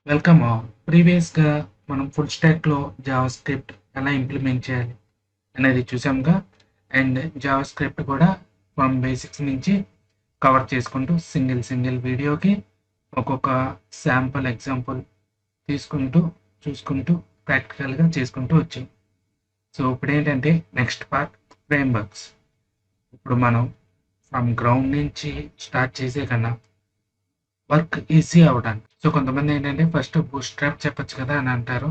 Welcome all. ప్రీవియస్‌గా మనం full స్టాక్‌లో జావాస్క్రిప్ట్ ఎలా ఇంప్లిమెంట్ చేయాలి అనేది చూసాంగా. అండ్ జావాస్క్రిప్ట్ కూడా ఫ్రమ్ బేసిక్స్ నుంచి కవర్ చేసుకుంటూ సింగిల్ వీడియోకి ఒక్కొక్క శాంపుల్ ఎగ్జాంపుల్ తీసుకుంటూ చూసుకుంటూ ప్రాక్టికల్‌గా చేసుకుంటూ వచ్చాం. సో ఇప్పుడేంటంటే నెక్స్ట్ పార్ట్ ఫ్రేమ్‌వర్క్స్. ఇప్పుడు మనం ఫ్రమ్ గ్రౌండ్ నుంచి స్టార్ట్ చేసే కన్నా వర్క్ ఈజీ అవ్వడానికి. సో కొంతమంది ఏంటంటే ఫస్ట్ బూట్‌స్ట్రాప్ చెప్పొచ్చు కదా అని అంటారు.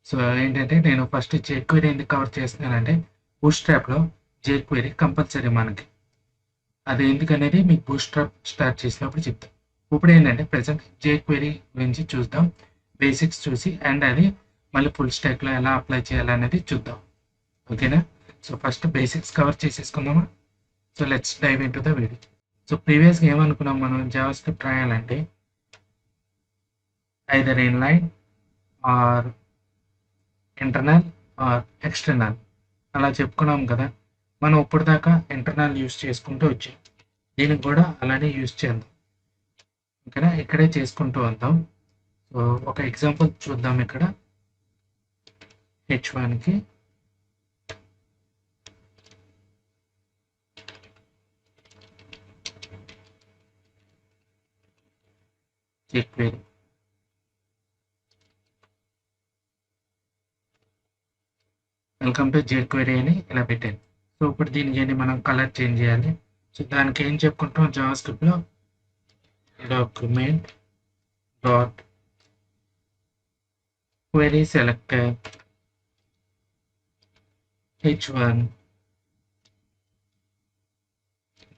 సో ఏంటంటే నేను ఫస్ట్ జేక్వెరీ ఎందుకు కవర్ చేస్తున్నానంటే బూట్‌స్ట్రాప్‌లో జేక్వెరీ కంపల్సరీ మనకి. అది ఎందుకనేది మీకు బూట్‌స్ట్రాప్ స్టార్ట్ చేసినప్పుడు చెప్తా. ఇప్పుడేంటంటే ప్రెజెంట్ జేక్వెరీ గురించి చూద్దాం. బేసిక్స్ చూసి అండ్ అది మళ్ళీ ఫుల్ స్టాక్‌లో ఎలా అప్లై చేయాలనేది చూద్దాం. ఓకేనా? సో ఫస్ట్ బేసిక్స్ కవర్ చేసేసుకుందామా? So let's dive into the video. So ప్రీవియస్‌గా ఏమనుకున్నాం మనం జావాస్క్రిప్ట్ రాయాలంటే either inline or internal or external అలా చెప్పుకున్నాం కదా. మనం ఇప్పటిదాకా ఇంటర్నల్ యూస్ చేసుకుంటూ వచ్చాం. దీనికి కూడా అలానే యూస్ చేద్దాం. ఓకేనా? ఇక్కడే చేసుకుంటూ వద్దాం. సో ఒక ఎగ్జాంపుల్ చూద్దాం. ఇక్కడ h1కి jQuery. వెల్కమ్ టు jQuery అని ఇలా పెట్టాను. సో ఇప్పుడు దీనికి మనం కలర్ చేంజ్ చేయాలి. సో దానికి ఏం చెప్పుకుంటాం జావాస్క్రిప్ట్లో document dot query selector h1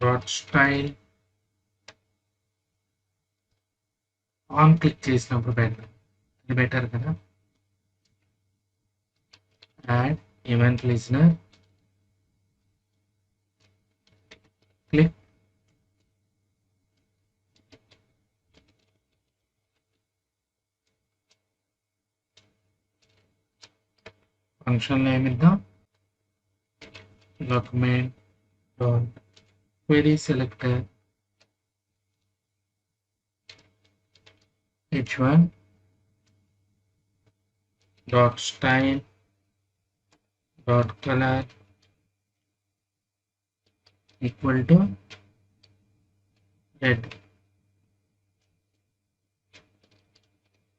dot style on click చేసినప్పుడు పెడతాం. ఇది బెటర్ కదా. Add event listener click function name ఇద్దాం. Document dot query selector h1 dot style dot colour equal to red.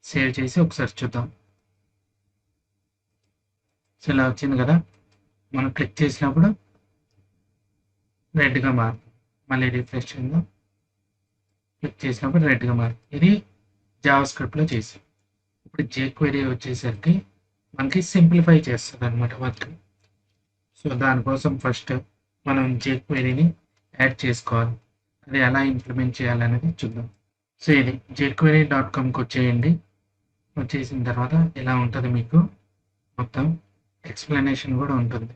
Save చేసి ఒకసారి చూద్దాం. సో ఇలా వచ్చింది కదా. మనం క్లిక్ చేసినప్పుడు రెడ్గా మారుతుంది. మళ్ళీ రిఫ్రెష్ చేద్దాం. క్లిక్ చేసినప్పుడు రెడ్గా మారుతుంది. ఇది జావాస్క్రిప్ట్లో చేసాం. ఇప్పుడు jQuery వచ్చేసరికి మనకి సింప్లిఫై చేస్తుంది అనమాట వర్క్. సో దానికోసం ఫస్ట్ మనం jQueryని యాడ్ చేసుకోవాలి. అది ఎలా ఇంప్లిమెంట్ చేయాలనేది చూద్దాం. సో ఇది jQuery.comకి వచ్చేయండి. వచ్చేసిన తర్వాత ఇలా ఉంటుంది. మీకు మొత్తం ఎక్స్ప్లెనేషన్ కూడా ఉంటుంది.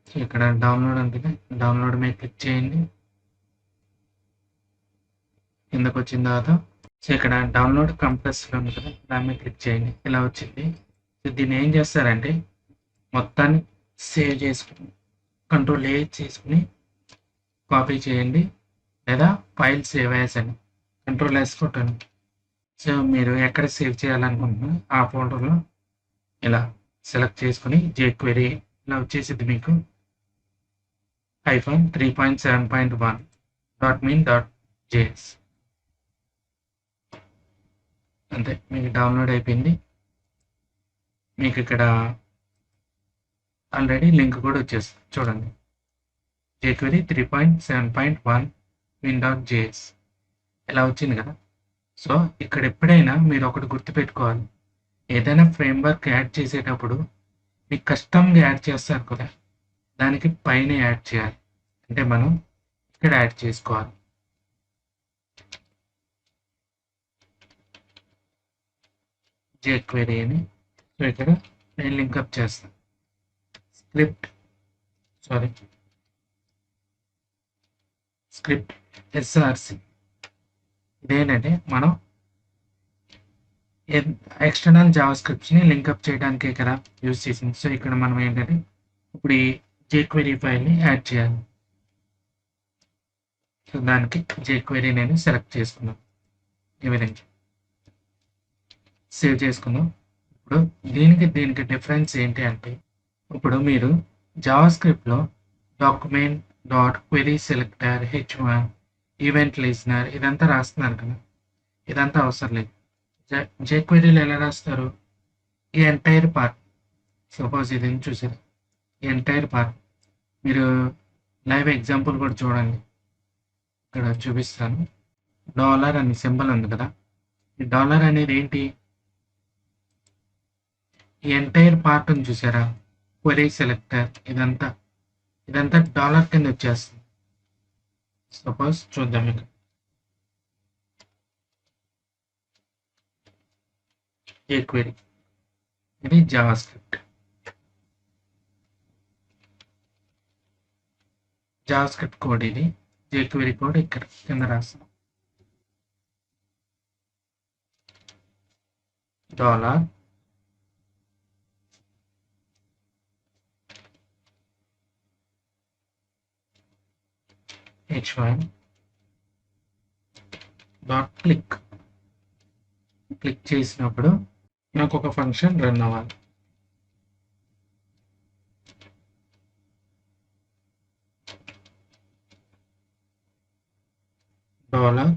సో ఇక్కడ డౌన్లోడ్ ఉంటుంది. డౌన్లోడ్ మీద క్లిక్ చేయండి. కిందకు వచ్చిన తర్వాత సో ఇక్కడ డౌన్లోడ్ కంప్రెస్లో ఉంది కదా, దాని మీద క్లిక్ చేయండి. ఇలా వచ్చింది. సో దీన్ని ఏం చేస్తారంటే మొత్తాన్ని సేవ్ చేసుకుని కంట్రోల్-A చేసుకుని కాపీ చేయండి, లేదా ఫైల్ సేవ్ యాస్ అని కంట్రోల్-S కొట్టండి. సో మీరు ఎక్కడ సేవ్ చేయాలనుకుంటున్నారో ఆ ఫోల్డర్లో ఇలా సెలెక్ట్ చేసుకుని jQuery ఇలా వచ్చేసింది మీకు -3.7.1 .min.js. అంతే, మీకు డౌన్లోడ్ అయిపోయింది. మీకు ఇక్కడ ఆల్రెడీ లింక్ కూడా వచ్చేస్తుంది చూడండి. jQuery 3.7.1 min.js ఇలా వచ్చింది కదా. సో ఇక్కడ ఎప్పుడైనా మీరు ఒకటి గుర్తుపెట్టుకోవాలి. ఏదైనా ఫ్రేమ్వర్క్ యాడ్ చేసేటప్పుడు మీకు కస్టమ్గా యాడ్ చేస్తారు కదా, దానికి పైన యాడ్ చేయాలి. అంటే మనం ఇక్కడ యాడ్ చేసుకోవాలి. jQuery అని. సో ఇక్కడ నేను లింకప్ చేస్తాను. Script src. ఇదేంటంటే మనం ఎక్స్టర్నల్ జావాస్క్రిప్ట్స్ని లింకప్ చేయడానికే కదా యూజ్ చేసింది. సో ఇక్కడ మనం ఏంటంటే ఇప్పుడు ఈ jQuery ఫైల్ని యాడ్ చేయాలి. సో దానికి jQuery నేను సెలెక్ట్ చేసుకున్నాను. ఈ విధంగా సేవ్ చేసుకుందాం. ఇప్పుడు దీనికి డిఫరెన్స్ ఏంటి అంటే, ఇప్పుడు మీరు జావాస్క్రిప్ట్‌లో document dot query selector H one event listener ఇదంతా రాస్తున్నారు కదా! ఇదంతా అవసరం లేదు. జేక్వెరీలో ఎలా రాస్తారు? ఈ ఎంటైర్ పార్ట్, సపోజ్ ఇది చూసారు, ఈ ఎంటైర్ పార్ట్ మీరు లైవ్ ఎగ్జాంపుల్ కూడా చూడండి. ఇక్కడ చూపిస్తాను. డాలర్ అని సింబల్ ఉంది కదా! ఈ డాలర్ అనేది ఏంటి? ఈ ఎంటైర్ పార్ట్ ఉంది చూసారా? క్వెరీ సెలెక్టర్ ఇదంతా డాలర్ కింద వచ్చేస్తుంది. సపోజ్ చూద్దాం ఇక్కడ. jQuery ఇది జావాస్క్రిప్ట్. జావాస్క్రిప్ట్ కోడ్ ఇది. jQuery కోడ్ ఇక్కడ కింద రాస్తాం. డాలర్ h1 డాట్ క్లిక్ చేసినప్పుడు నాకు ఒక ఫంక్షన్ రన్ అవ్వాలి. డాలర్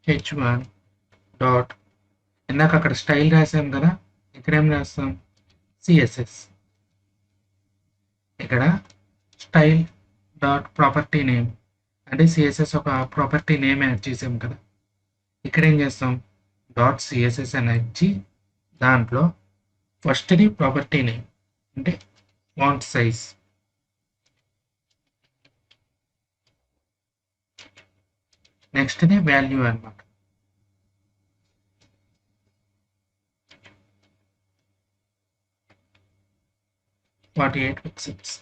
h1 డాట్ ఇందాక అక్కడ స్టైల్ రాసాం కదా, ఇక్కడ ఏం రాస్తాం? సిఎస్ఎస్. ఇక్కడ స్టైల్ డాట్ ప్రాపర్టీ నేమ్ అంటే సిఎస్ఎస్ ఒక ప్రాపర్టీ నేమ్ యాడ్ చేసాం కదా, ఇక్కడ ఏం చేస్తాం? డాట్ సిఎస్ఎస్ అని ఇచ్చి దాంట్లో ఫస్ట్ది ప్రాపర్టీ నేమ్ అంటే ఫాంట్ సైజ్, నెక్స్ట్ది వాల్యూ అన్నమాట. పిక్సెల్స్.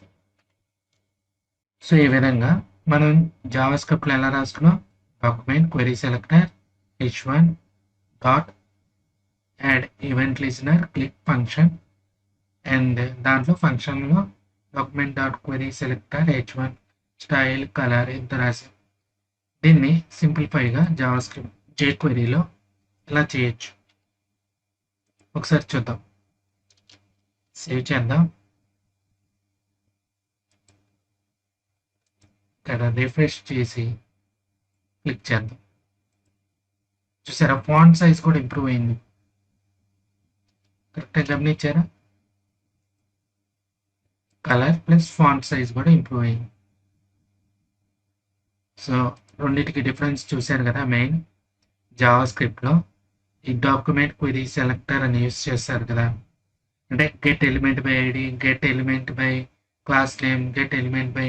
సో ఈ విధంగా మనం జావాస్క్రిప్ట్లో ఎలా రాసుకున్నాం? Document query selector h1 dot add event listener click function and దాంట్లో ఫంక్షన్లో document dot query selector h1 style colour ఇంత రాసాం. దీన్ని సింప్లిఫైగా జావాస్క్రిప్ట్ jQueryలో ఇలా చేయొచ్చు. ఒకసారి చూద్దాం. సేవ్ చేద్దాం. ఇక్కడ రిఫ్రెష్ చేసి క్లిక్ చేద్దాం. చూసారా, ఫాంట్ సైజ్ కూడా ఇంప్రూవ్ అయింది. కరెక్ట్గా గమనించారా? కలర్ ప్లస్ ఫాంట్ సైజ్ కూడా ఇంప్రూవ్ అయింది. సో రెండింటికి డిఫరెన్స్ చూశారు కదా. మెయిన్ జావాస్క్రిప్ట్లో ఈ డాక్యుమెంట్ క్వెరీ సెలెక్టర్ అని యూస్ చేస్తారు కదా, అంటే get element by ID, get element by class name, get element by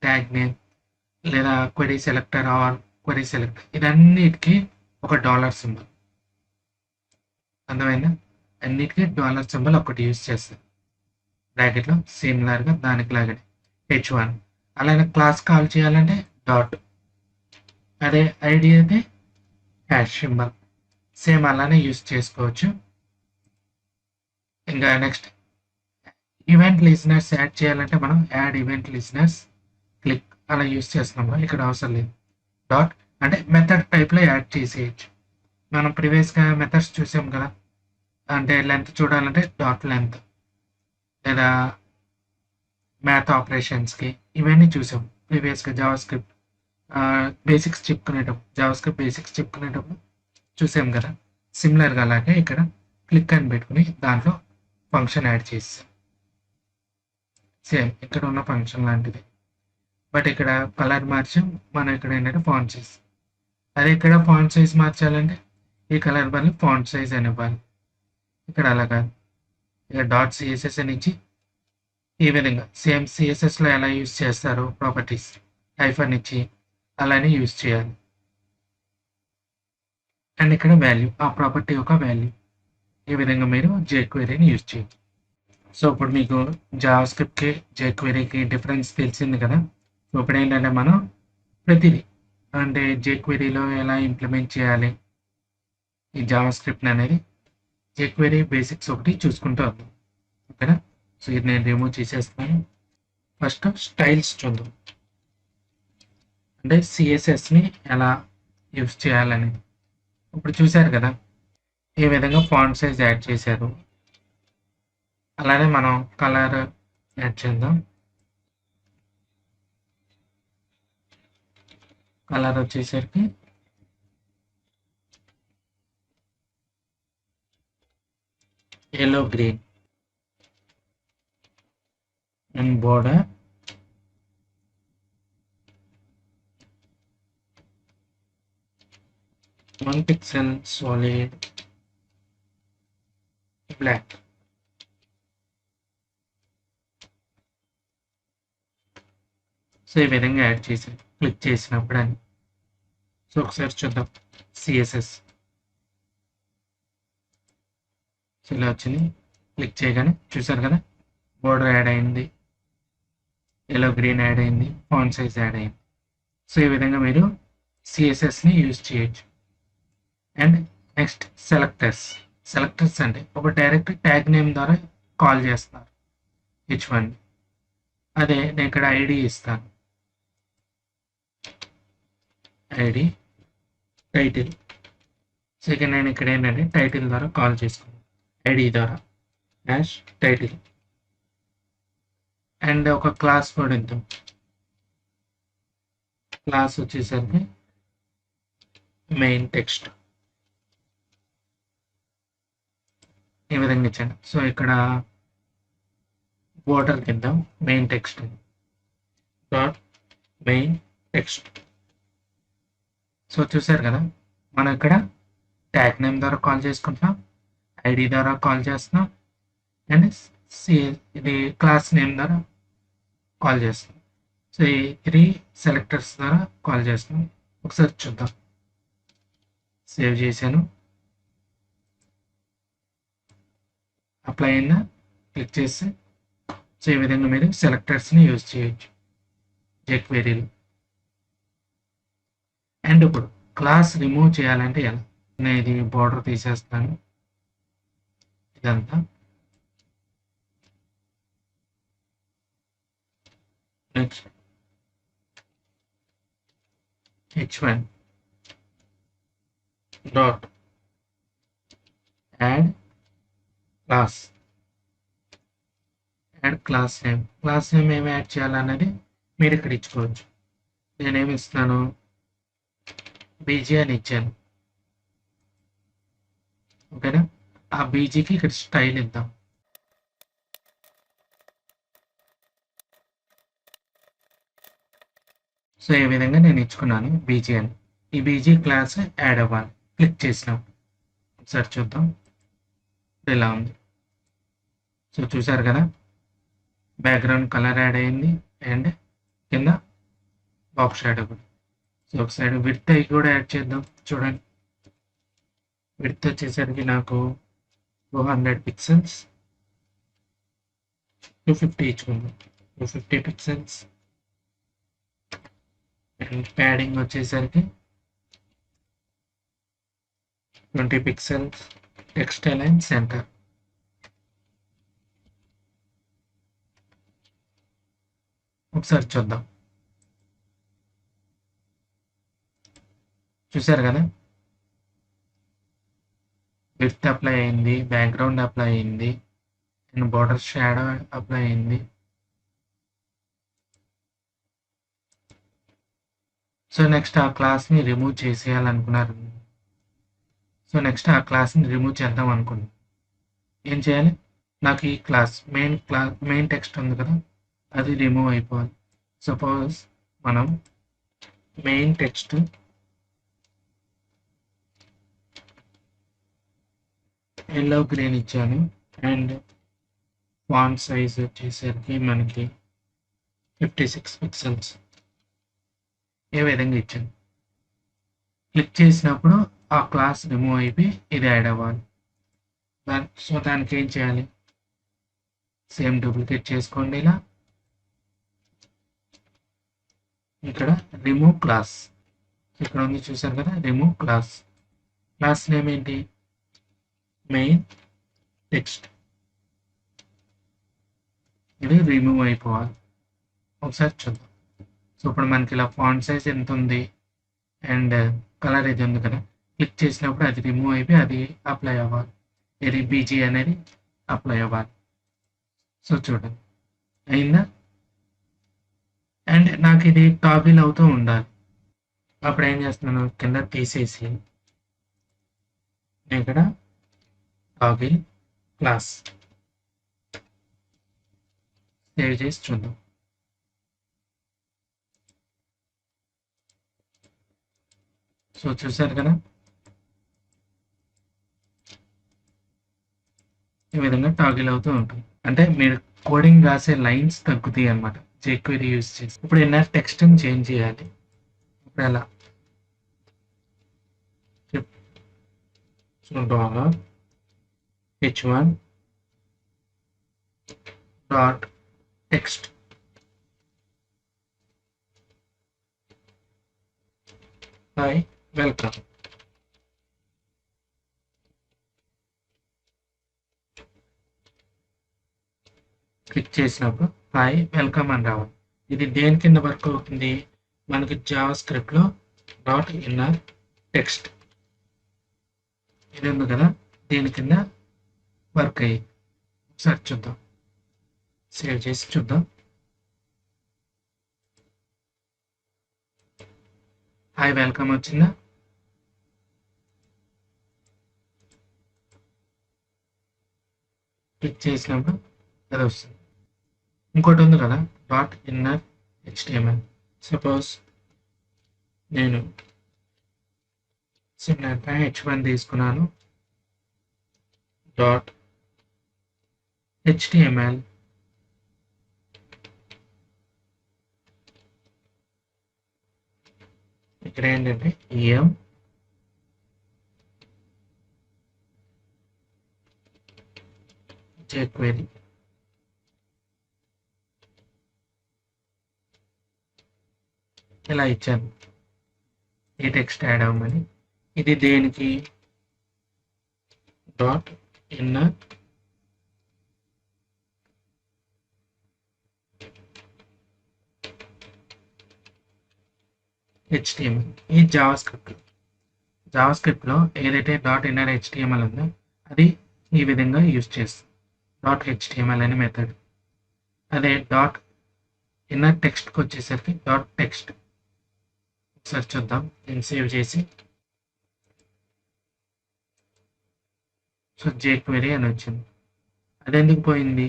tag name, లేదా query selector or query selector, ఇదన్నిటికీ ఒక డాలర్ సింబల్. అర్థమైందా? అన్నిటికీ డాలర్ సింబల్ ఒకటి యూస్ చేస్తారు బ్రాకెట్లో, సిమిలర్గా దానికి లాగానే h1. అలానే క్లాస్ కాల్ చేయాలంటే డాట్, అదే ఐడి అయితే హ్యాష్ సింబల్, సేమ్ అలానే యూస్ చేసుకోవచ్చు. ఇంకా నెక్స్ట్ ఈవెంట్ లిజనర్స్ యాడ్ చేయాలంటే మనం యాడ్ ఈవెంట్ లిజనర్స్ క్లిక్ అలా యూస్ చేస్తున్నాము. ఇక్కడ అవసరం లేదు. డాట్ అంటే మెథడ్ టైప్లో యాడ్ చేసేయచ్చు. మనం ప్రీవియస్గా మెథడ్స్ చూసాం కదా, అంటే లెంత్ చూడాలంటే డాట్ లెంత్, లేదా మ్యాథ్ ఆపరేషన్స్కి ఇవన్నీ చూసాం ప్రీవియస్గా. జావాస్క్రిప్ట్ బేసిక్స్ చెప్పుకునేటప్పుడు చూసాం కదా. సిమిలర్గా అలాగే ఇక్కడ క్లిక్ అని పెట్టుకుని దాంట్లో ఫంక్షన్ యాడ్ చేసాం. సేమ్ ఇక్కడ ఉన్న ఫంక్షన్ లాంటిది, బట్ ఇక్కడ కలర్ మార్చాం. మనం ఇక్కడ ఏంటంటే ఫాంట్ సైజ్, అదే ఇక్కడ ఫాంట్ సైజ్ మార్చాలంటే ఈ కలర్ బదులు ఫాంట్ సైజ్ అని ఇవ్వాలి. ఇక్కడ అలా కాదు, ఇక డాట్ సిఎస్ఎస్ అని ఇచ్చి ఈ విధంగా సేమ్ సిఎస్ఎస్లో ఎలా యూజ్ చేస్తారో ప్రాపర్టీస్ హైఫన్ ఇచ్చి అలానే యూజ్ చేయాలి. అండ్ ఇక్కడ వాల్యూ, ఆ ప్రాపర్టీ యొక్క వాల్యూ. ఈ విధంగా మీరు jQueryని యూజ్ చేయొచ్చు. సో ఇప్పుడు మీకు జావాస్క్రిప్ట్కి jQueryకి డిఫరెన్స్ తెలిసింది కదా. సో ఇప్పుడు ఏంటంటే మనం ప్రతిదీ అంటే jQueryలో ఎలా ఇంప్లిమెంట్ చేయాలి ఈ జావాస్క్రిప్ట్ అనేది, jQuery బేసిక్స్ ఒకటి చూసుకుంటూ వద్దాం. ఓకేనా? సో ఇది నేను రిమూవ్ చేసేస్తాను. ఫస్ట్ స్టైల్స్ చూద్దాం, అంటే సిఎస్ఎస్ని ఎలా యూజ్ చేయాలని. ఇప్పుడు చూశారు కదా, ఈ విధంగా ఫాంట్ సైజ్ యాడ్ చేశారు. అలానే మనం కలర్ యాడ్ చేద్దాం. కలర్ వచ్చేసరికి yellow green and border one pixel solid black. So ఈ విధంగా యాడ్ చేసి క్లిక్ చేసినప్పుడు అని సో ఒకసారి చూద్దాం సిఎస్ఎస్ సో ఇలా వచ్చింది. క్లిక్ చేయగానే చూసారు కదా బోర్డర్ యాడ్ అయింది, ఎల్లో గ్రీన్ యాడ్ అయింది, ఫాంట్ సైజ్ యాడ్ అయింది. సో ఈ విధంగా మీరు సిఎస్ఎస్ని యూజ్ చేయొచ్చు. అండ్ నెక్స్ట్ సెలెక్టర్స్ అంటే ఒక డైరెక్ట్ ట్యాగ్ నేమ్ ద్వారా కాల్ చేస్తున్నారు H1. అదే నేను ఇక్కడ ఐడి ఇస్తాను, ఐడి టైటిల్. సో ఇక నేను ఇక్కడ ఏంటంటే టైటిల్ ద్వారా కాల్ చేసుకున్నాను, ఐడి ద్వారా డాష్ టైటిల్. అండ్ ఒక క్లాస్ కూడా ఇద్దాం. క్లాస్ వచ్చేసరికి మెయిన్ టెక్స్ట్ ఈ విధంగా ఇచ్చాను. సో ఇక్కడ బోర్డర్ కింద main text dot main text. So చూసారు కదా మనం ఇక్కడ ట్యాగ్ నేమ్ ద్వారా కాల్ చేసుకుంటున్నాం, ఐడి ద్వారా కాల్ చేస్తున్నాం, అండ్ ఇది క్లాస్ నేమ్ ద్వారా కాల్ చేస్తున్నాం. సో ఈ 3 సెలెక్టర్స్ ద్వారా కాల్ చేస్తున్నాం. ఒకసారి చూద్దాం. సేవ్ చేశాను, అప్లై అయినా క్లిక్ చేసి సో ఈ విధంగా మీరు సెలెక్టర్స్ని యూజ్ చేయొచ్చు జెక్వెరీలో. అండ్ ఇప్పుడు క్లాస్ రిమూవ్ చేయాలంటే ఎలా? నేను ఇది బోర్డర్ తీసేస్తాను, ఇదంతా next H1 dot add class name ఏమి యాడ్ చేయాలన్నది మీరు ఇక్కడ ఇచ్చుకోవచ్చు. నేనేమి ఇస్తున్నాను, బీజీ అని ఇచ్చాను. ఓకేనా? ఆ బీజీకి ఇక్కడ స్టైల్ ఇద్దాం. సో ఈ విధంగా నేను ఇచ్చుకున్నాను బీజీ అని. ఈ బీజీ క్లాస్ యాడ్ అవ్వాలి. క్లిక్ చేసినప్పుడు ఒకసారి చూద్దాం ఇలా ఉంది. సో చూసారు కదా బ్యాక్గ్రౌండ్ కలర్ యాడ్ అయింది అండ్ కింద బాక్స్ షాడో కూడా. సో ఒక సైడ్ విడ్త్ అయి కూడా యాడ్ చేద్దాం. చూడండి విడ్త్ వచ్చేసరికి నాకు 200 పిక్సెల్స్, 250 ఇచ్చుకుందాం, 250 పిక్సెల్స్. అండ్ ప్యాడింగ్ వచ్చేసరికి 20 పిక్సెల్స్, టెక్స్ట్ అలైన్ సెంటర్. ఒకసారి చూద్దాం. చూసారు కదా విడ్త్ అప్లై అయింది, బ్యాక్గ్రౌండ్ అప్లై అయింది, అండ్ బోర్డర్ షాడో అప్లై అయింది. సో నెక్స్ట్ ఆ క్లాస్ని రిమూవ్ చేసేయాలనుకున్నారు. సో నెక్స్ట్ ఆ క్లాస్ని రిమూవ్ చేద్దాం అనుకున్నాను. ఏం చేయాలి? నాకు ఈ క్లాస్ మెయిన్ టెక్స్ట్ ఉంది కదా అది రిమూవ్ అయిపోవాలి. సపోజ్ మనం మెయిన్ టెక్స్ట్ ఎల్లో గ్రీన్ ఇచ్చాను అండ్ ఫాంట్ సైజ్ వచ్చేసరికి మనకి 56 పిక్సెల్స్ ఏ విధంగా ఇచ్చాను. క్లిక్ చేసినప్పుడు ఆ క్లాస్ రిమూవ్ అయిపోయి ఇది యాడ్ అవ్వాలి. సో దానికి ఏం చేయాలి? సేమ్ డూప్లికేట్ చేసుకోండి. ఇలా ఇక్కడ రిమూవ్ క్లాస్ ఇక్కడ ఉంది చూసారు కదా, రిమూవ్ క్లాస్. క్లాస్ నేమ్ ఏంటి? Main text. ఇది రిమూవ్ అయిపోవాలి. ఒకసారి చూద్దాం. సో ఇప్పుడు మనకి ఇలా ఫాంట్ సైజ్ ఎంత ఉంది అండ్ కలర్ ఇది ఉంది కదా, క్లిక్ చేసినప్పుడు అది రిమూవ్ అయిపోయి అది అప్లై అవ్వాలి. ఇది బీజీ అనేది అప్లై అవ్వాలి. సో చూడండి అయిందా. అండ్ నాకు ఇది టాగిల్ అవుతూ ఉండాలి. అప్పుడు ఏం చేస్తున్నాను, కింద తీసేసి ఇక్కడ టాగిల్ క్లాస్ సేవ్ చేసి చూద్దాం. సో చూసారు కదా, ఈ విధంగా టాగిల్ అవుతూ ఉంటుంది. అంటే మీరు కోడింగ్ రాసే లైన్స్ తగ్గుతాయి అనమాట jQuery యూజ్ చేసి. ఇప్పుడు ఇన్నర్ టెక్స్ట్ చేంజ్ చేయాలి. ఇప్పుడు ఎలా, $, h1 dot text. Hi welcome. Click చేసినప్పుడు హాయ్ వెల్కమ్ అని రావాలి. ఇది దేని కింద వర్క్ అవుతుంది, మనకి జావా స్క్రిప్ట్లో డాట్ ఇన్నర్ టెక్స్ట్ ఇది ఉంది కదా, దీని కింద వర్క్ అయ్యింది. ఒకసారి చూద్దాం, సేవ్ చేసి చూద్దాం. హాయ్ వెల్కమ్ వచ్చిందా. క్లిక్ చేసినప్పుడు అది వస్తుంది. ఇంకోటి ఉంది కదా డాట్ ఇన్నర్ HTML. సపోజ్ నేను సింపుల్గా h1 తీసుకున్నాను డాట్ HTML ఇక్కడ ఏంటంటే EM jQuery ఇలా ఇచ్చాను ఈ టెక్స్ట్ యాడ్ అవ్వమని. ఇది దేనికి, డాట్ ఇన్నర్ HTML. ఈ జావా స్క్రిప్ట్లో ఏదైతే డాట్ ఇన్నర్ HTML ఉందో అది ఈ విధంగా యూజ్ చేస్తుంది, డాట్ HTML అనే మెథడ్. అదే డాట్ ఇన్నర్ టెక్స్ట్కి వచ్చేసరికి డాట్ టెక్స్ట్. ఒకసారి చూద్దాం, నేను సేవ్ చేసి. సో jQuery అని వచ్చింది. అది ఎందుకు పోయింది,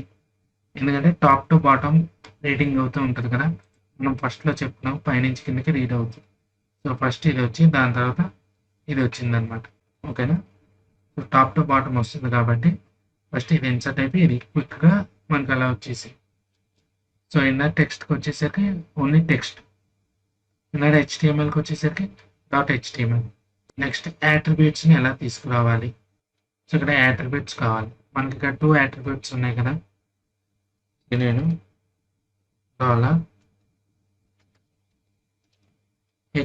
ఎందుకంటే టాప్ టు బాటమ్ రీడింగ్ అవుతూ ఉంటుంది కదా, మనం ఫస్ట్లో చెప్పుకున్నాం పైనుంచి కిందకి రీడ్ అవుతుంది. సో ఫస్ట్ ఇది వచ్చి దాని తర్వాత ఇది వచ్చింది అనమాట. ఓకేనా, సో టాప్ టు బాటమ్ వస్తుంది కాబట్టి ఫస్ట్ ఇది ఇన్సర్ట్ అయిపోయి ఇది క్విక్గా మనకు అలా వచ్చేసి. సో ఇన్నర్ టెక్స్ట్కి వచ్చేసరికి ఓన్లీ టెక్స్ట్, ఇన్నర్ HTMLకి వచ్చేసరికి డాట్ HTML. నెక్స్ట్ యాట్రిబ్యూట్స్ని ఎలా తీసుకురావాలి. సో ఇక్కడ యాట్రిబ్యూట్స్ కావాలి మనకి. ఇక్కడ 2 యాట్రిబ్యూట్స్ ఉన్నాయి కదా, నేను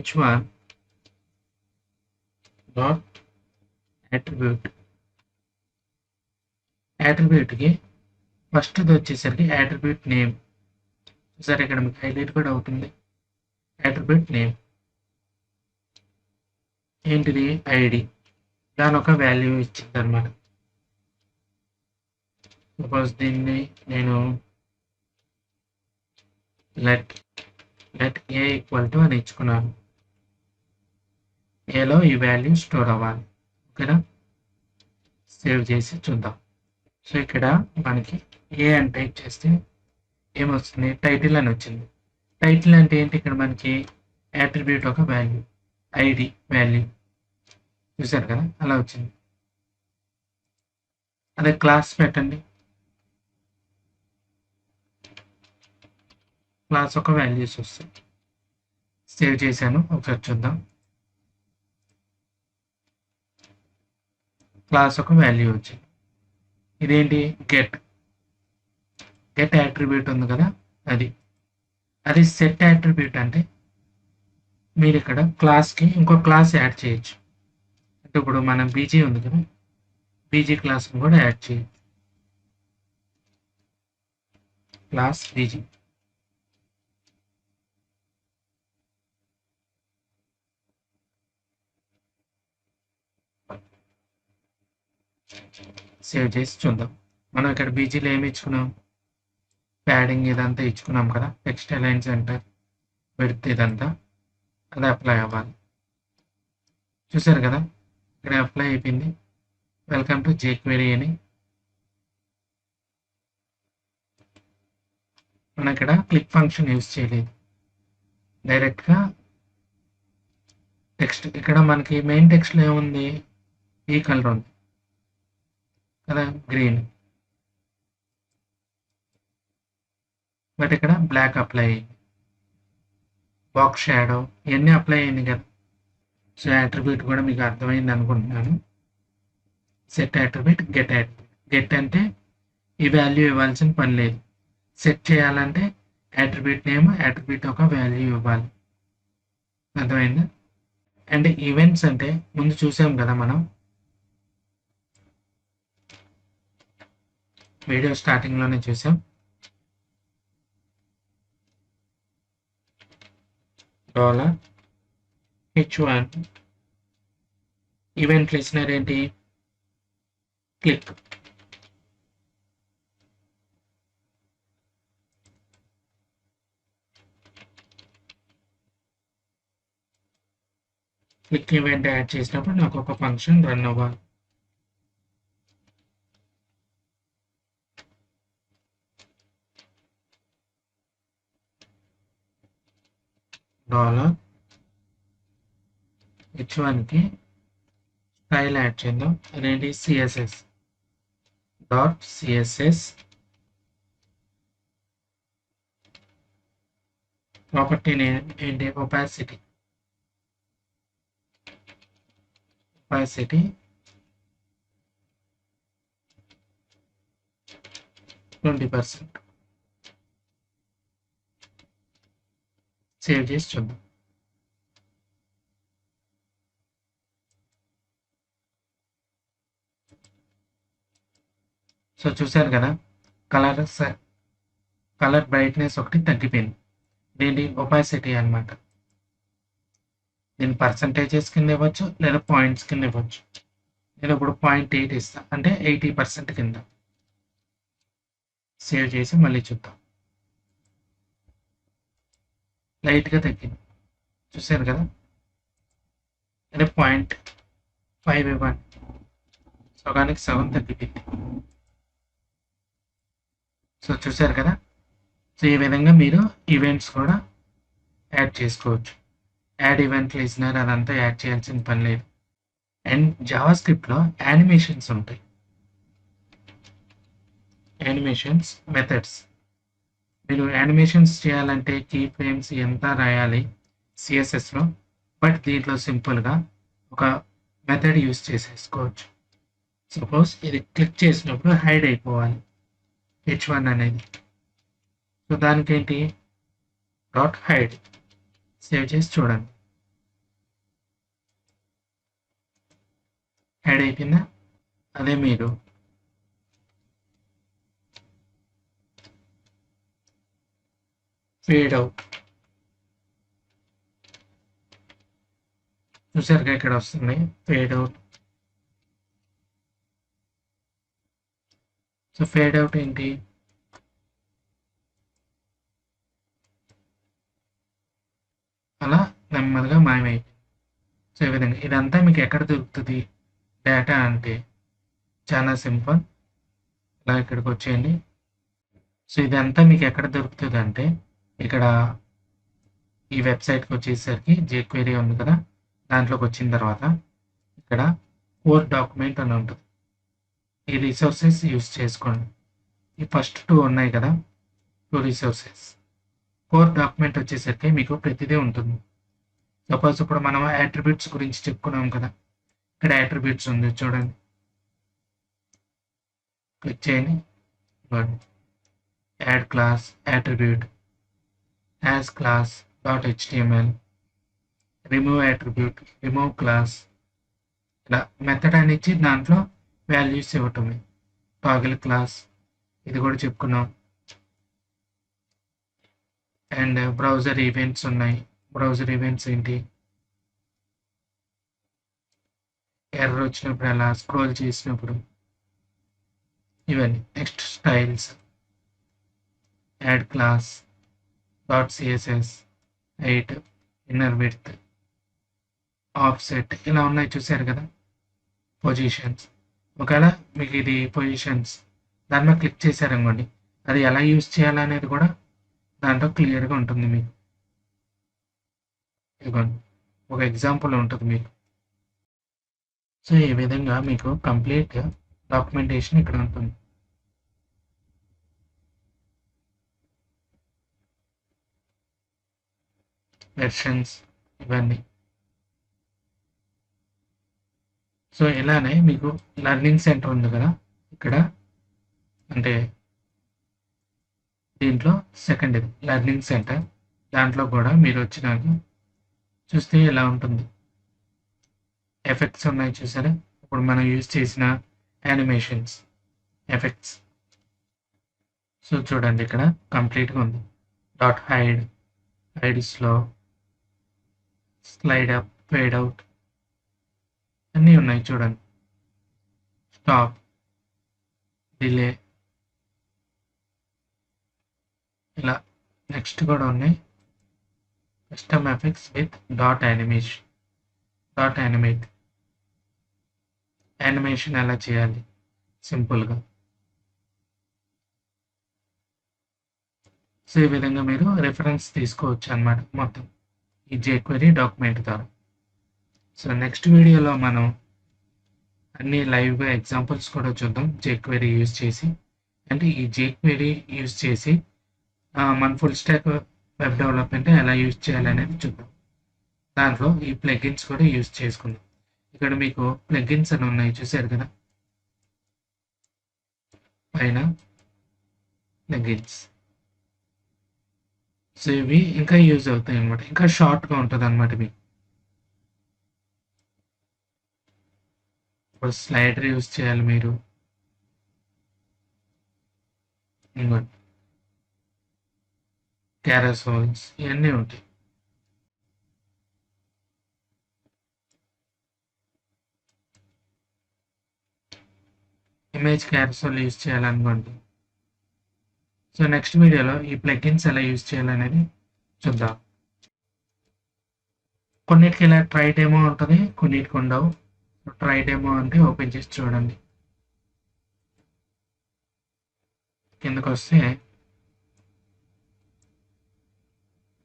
$h1 డాట్ యాట్రిబ్యూట్కి ఫస్ట్ది వచ్చేసరికి యాట్రిబ్యూట్ నేమ్. సరే ఇక్కడ మీకు హైలైట్ కూడా అవుతుంది. యాట్రిబ్యూట్ నేమ్ ఏంటిది, ఐడి. దాని ఒక వాల్యూ ఇచ్చింది అనమాట. సపోజ్ దీన్ని నేను లెట్ ఏ ఈక్వల్ టు అని ఇచ్చుకున్నాను. ఏలో ఈ వాల్యూ స్టోర్ అవ్వాలి. ఓకేనా, సేవ్ చేసి చూద్దాం. సో ఇక్కడ మనకి ఏ అని టైప్ చేస్తే ఏమొస్తుంది, టైటిల్ అని వచ్చింది. టైటిల్ అంటే ఏంటి, ఇక్కడ మనకి యాట్రిబ్యూట్ ఒక వాల్యూ, ఐడి వాల్యూ. చూసారు కదా అలా వచ్చింది. అదే క్లాస్ పెట్టండి, క్లాస్ ఒక వాల్యూస్ వస్తాయి. సేవ్ చేశాను, ఒకసారి చూద్దాం. క్లాస్ ఒక వాల్యూ వచ్చింది. ఇదేంటి, గెట్ యాట్రిబ్యూట్ ఉంది కదా, అది సెట్ యాట్రిబ్యూట్. అంటే మీరు ఇక్కడ క్లాస్కి ఇంకో క్లాస్ యాడ్ చేయొచ్చు. అంటే ఇప్పుడు మనం బీజీ ఉంది కదా, బీజీ క్లాస్ని కూడా యాడ్ చేయొచ్చు. Class BG. సేవ్ చేసి చూద్దాం. మనం ఇక్కడ బీజీలో ఏమి ఇచ్చుకున్నాం, ప్యాడింగ్ ఇదంతా ఇచ్చుకున్నాం కదా, టెక్స్ట్ అలైన్ సెంటర్ విడ్త్ ఇదంతా, అది అప్లై అవ్వాలి. చూసారు కదా, ఇక్కడ అప్లై అయిపోయింది. వెల్కమ్ టు jQuery అని మనం ఇక్కడ క్లిక్ ఫంక్షన్ యూజ్ చేయలేదు, డైరెక్ట్గా టెక్స్ట్. ఇక్కడ మనకి మెయిన్ టెక్స్ట్లో ఏముంది, ఈ కలర్ ఉంది కదా, గ్రీన్, బట్ ఇక్కడ బ్లాక్ అప్లై అయింది. బాక్స్ షాడో ఇవన్నీ అప్లై అయింది కదా. సో యాట్రిబ్యూట్ కూడా మీకు అర్థమైంది అనుకుంటున్నాను. Set attribute, get attribute. Get అంటే ఈ వాల్యూ ఇవ్వాల్సిన పని లేదు, సెట్ చేయాలంటే యాట్రిబ్యూట్ నేమ్, యాట్రిబ్యూట్ ఒక వాల్యూ ఇవ్వాలి. అర్థమైందా? అండ్ ఈవెంట్స్ అంటే ముందు చూసాం కదా మనం వీడియో స్టార్టింగ్లోనే చూసాం. $h1 ఈవెంట్ లిస్నర్ ఏంటి, క్లిక్. క్లిక్ ఈవెంట్ యాడ్ చేసినప్పుడు నాకు ఒక ఫంక్షన్ రన్ అవ్వాలి. $h1కి స్టైల్ యాడ్ చేద్దాం. అదేంటి, CSS dot CSS property name ఏంటి, ఒపాసిటీ 20%. సేవ్ చేసి చూద్దాం. సో చూసారు కదా, కలర్ బ్రైట్నెస్ ఒకటి తగ్గిపోయింది. దీని ఒపాసిటీ అన్నమాట. దీని పర్సంటేజెస్ కింద ఇవ్వచ్చు లేదా పాయింట్స్ కింద ఇవ్వచ్చు. నేను ఇప్పుడు 0.8 ఇస్తా, అంటే 80% కింద. సేవ్ చేసి మళ్ళీ చూద్దాం. లైట్గా తగ్గింది, చూసారు కదా, అంటే 0.5 ఇవ్వండి, సగానికి సగం తగ్గిపోయింది. సో చూసారు కదా. సో ఈ విధంగా మీరు ఈవెంట్స్ కూడా యాడ్ చేసుకోవచ్చు. యాడ్ ఈవెంట్ లిజనర్ అదంతా యాడ్ చేయాల్సిన పని లేదు. అండ్ జావా స్క్రిప్ట్లో యానిమేషన్స్ ఉంటాయి, యానిమేషన్స్ మెథడ్స్. మీరు యానిమేషన్స్ చేయాలంటే కీ ఫ్రేమ్స్ ఎంత రాయాలి సిఎస్ఎస్లో, బట్ దీంట్లో సింపుల్గా ఒక మెథడ్ యూస్ చేసేసుకోవచ్చు. సపోజ్ ఇది క్లిక్ చేసినప్పుడు హైడ్ అయిపోవాలి h1 అనేది. సో దానికేంటి, డాట్ హైడ్. సేవ్ చేసి చూడండి, హైడ్ అయిపోయిందా. అదే మీరు ఫేడ్ అవుట్, చూసారుగా ఇక్కడ వస్తుంది fade out. So fade out ఏంటి, అలా నెమ్మదిగా మాయమైపోయింది. సో ఈ విధంగా ఇదంతా మీకు ఎక్కడ దొరుకుతుంది డేటా అంటే చాలా సింపుల్. ఇలా ఇక్కడికి వచ్చేయండి. సో ఇదంతా మీకు ఎక్కడ దొరుకుతుంది అంటే ఇక్కడ ఈ వెబ్సైట్కి వచ్చేసరికి jQuery ఉంది కదా, దాంట్లోకి వచ్చిన తర్వాత ఇక్కడ కోర్ డాక్యుమెంట్ అని ఉంటుంది. ఈ రిసోర్సెస్ యూస్ చేసుకోండి. ఈ ఫస్ట్ 2 ఉన్నాయి కదా, 2 రిసోర్సెస్. కోర్ డాక్యుమెంట్ వచ్చేసరికి మీకు ప్రతిదీ ఉంటుంది. సపోజ్ ఇప్పుడు మనం యాట్రిబ్యూట్స్ గురించి చెప్పుకున్నాం కదా, ఇక్కడ యాట్రిబ్యూట్స్ ఉంది చూడండి, క్లిక్ చేయండి. Add class attribute, as class .html, remove attribute, remove class. ఇలా మెథడ్ అని ఇచ్చి దాంట్లో వాల్యూస్ ఇవ్వటమే. టాగిల్ క్లాస్ ఇది కూడా చెప్పుకున్నాం. అండ్ బ్రౌజర్ ఈవెంట్స్ ఉన్నాయి. బ్రౌజర్ ఈవెంట్స్ ఏంటి, ఎర్రర్ వచ్చినప్పుడు అలా స్క్రోల్ చేసినప్పుడు ఇవన్నీ. Next styles, add class, dot CSS, height, inner width, offset ఇలా ఉన్నాయి చూసారు కదా. పొజిషన్స్, ఒకవేళ మీకు ఇది పొజిషన్స్ దాని మీద క్లిక్ చేశారనుకోండి, అది ఎలా యూజ్ చేయాలనేది కూడా దాంట్లో క్లియర్గా ఉంటుంది మీకు. ఇదిగోండి ఒక ఎగ్జాంపుల్ ఉంటుంది మీకు. సో ఈ విధంగా మీకు కంప్లీట్గా డాక్యుమెంటేషన్ ఇక్కడ ఉంటుంది. వెర్షన్స్ ఇవన్నీ. సో ఇలానే మీకు లెర్నింగ్ సెంటర్ ఉంది కదా ఇక్కడ, అంటే దీంట్లో సెకండ్ ఇది లెర్నింగ్ సెంటర్. దాంట్లో కూడా మీరు వచ్చినాక చూస్తే ఇలా ఉంటుంది. ఎఫెక్ట్స్ ఉన్నాయి చూసారా, ఇప్పుడు మనం యూజ్ చేసిన యానిమేషన్స్ ఎఫెక్ట్స్. సో చూడండి ఇక్కడ కంప్లీట్గా ఉంది. Dot hide, hide slow, slide up, fade out అన్నీ ఉన్నాయి చూడండి. స్టాప్, డిలే ఇలా నెక్స్ట్ కూడా ఉన్నాయి. Custom effects with dot animation, dot animate, animation ఎలా చేయాలి సింపుల్గా. సో ఈ విధంగా మీరు రెఫరెన్స్ తీసుకోవచ్చు అన్నమాట మొత్తం ఈ jQuery డాక్యుమెంట్ ద్వారా. సో నెక్స్ట్ వీడియోలో మనం అన్ని లైవ్గా ఎగ్జాంపుల్స్ కూడా చూద్దాం jQuery యూజ్ చేసి. అంటే ఈ jQuery యూజ్ చేసి మన ఫుల్ స్టాక్ వెబ్ డెవలప్మెంట్ ఎలా యూజ్ చేయాలనేది చూద్దాం. దాంట్లో ఈ ప్లగిన్స్ కూడా యూజ్ చేసుకుందాం. ఇక్కడ మీకు ప్లగిన్స్ అని ఉన్నాయి చూసారు కదా పైన, ప్లగిన్స్. సో ఇవి ఇంకా యూజ్ అవుతాయి అనమాట, ఇంకా షార్ట్గా ఉంటుంది అనమాట మీకు. ఇప్పుడు స్లైడర్ యూజ్ చేయాలి మీరు, ఇంకోటి క్యారసోల్స్ ఇవన్నీ ఉంటాయి. ఇమేజ్ క్యారసోల్ యూజ్ చేయాలనుకోండి. సో నెక్స్ట్ వీడియోలో ఈ ప్లగిన్స్ ఎలా యూజ్ చేయాలనేది చూద్దాం. కొన్నిటికి ఇలా ట్రై డెమో ఉంటుంది, కొన్నిటికి ఉండవు. ట్రై డెమో అంటే ఓపెన్ చేసి చూడండి. కిందకు వస్తే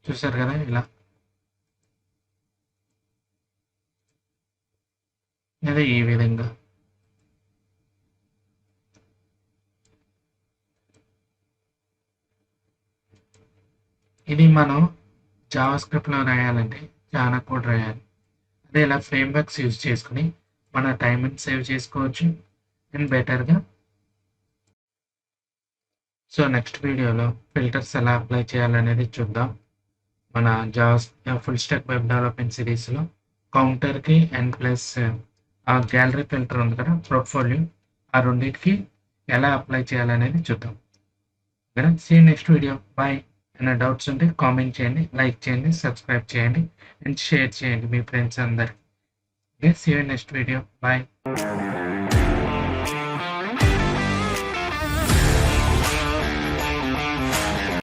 చూసారు కదా ఇలా, లేదా ఈ విధంగా. ఇది మనం జావాస్క్రిప్ట్లో రాయాలంటే చాలా కోడ్ రాయాలి. అదే ఇలా ఫ్రేమ్వర్క్స్ యూజ్ చేసుకుని మన టైంని సేవ్ చేసుకోవచ్చు అండ్ బెటర్గా. సో నెక్స్ట్ వీడియోలో ఫిల్టర్స్ ఎలా అప్లై చేయాలనేది చూద్దాం. మన Java full stack web development సిరీస్లో కౌంటర్కి అండ్ ప్లస్ ఆ గ్యాలరీ ఫిల్టర్ ఉంది కదా పోర్ట్ఫోలియో, ఆ రెండింటికి ఎలా అప్లై చేయాలనేది చూద్దాం. See next video, bye. ఏమైనా డౌట్స్ ఉంటే కామెంట్ చేయండి, లైక్ చేయండి, సబ్స్క్రైబ్ చేయండి అండ్ షేర్ చేయండి మీ ఫ్రెండ్స్ అందరికి. See next video, bye.